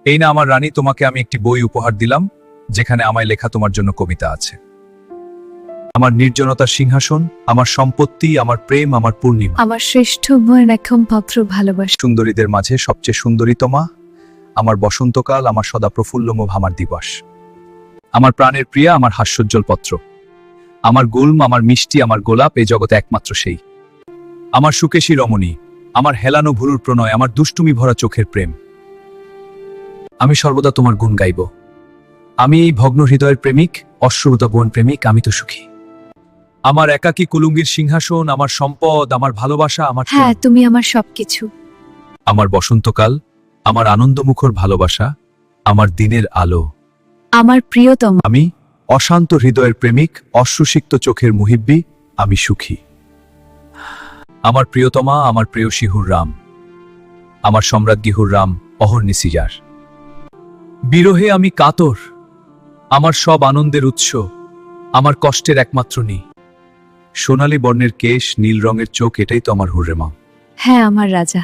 এই না আমার রানী, তোমাকে আমি একটি বই উপহার দিলাম, যেখানে আমায় লেখা তোমার জন্য কবিতা আছে। আমার নির্জনতার সিংহাসন, আমার সম্পত্তি, আমার প্রেম, আমার পূর্ণিমা। আমার শ্রেষ্ঠ বইয়ের একম পত্র ভালোবাসা। সুন্দরীদের মাঝে সবচেয়ে সুন্দরীতমা, আমার বসন্তকাল, আমার সদা প্রফুল্লমুভ, আমার দিবস। আমার প্রাণের প্রিয়া, আমার হাস্যোজ্জ্বল পত্র। আমার গুল্ম, আমার মিষ্টি, আমার গোলাপ, এই জগতে একমাত্র সেই। আমার সুকেশী রমণী, আমার হেলানো ভুরুর প্রণয়, আমার দুষ্টুমি ভরা চোখের প্রেম। আমি সর্বদা তোমার গুণ গাইব। আমি এই ভগ্ন হৃদয়ের প্রেমিক, অশ্রুত বোন প্রেমিক, আমি তো সুখী। আমার একাকী কুলুঙ্গির সিংহাসন, আমার সম্পদ, আমার ভালোবাসা, আমার হ্যাঁ, তুমি আমার সবকিছু। আমার বসন্তকাল, আমার আনন্দমুখর ভালোবাসা, আমার দিনের আলো। আমার প্রিয়তম। আমি অশান্ত হৃদয়ের প্রেমিক, অশ্রুসিক্ত চোখের মুহিব্বি, আমি সুখী। আমার প্রিয়তমা, আমার প্রেয়সী হুররাম, আমার সম্রাজ্ঞী হুররাম, অহর্নিশি যার। বিরহে আমি কাতর, আমার সব আনন্দের উৎস, আমার কষ্টের একমাত্র নেই। সোনালী বর্ণের কেশ, নীল রঙের চোখ, এটাই তো আমার হুররেমা। হ্যাঁ, আমার রাজা।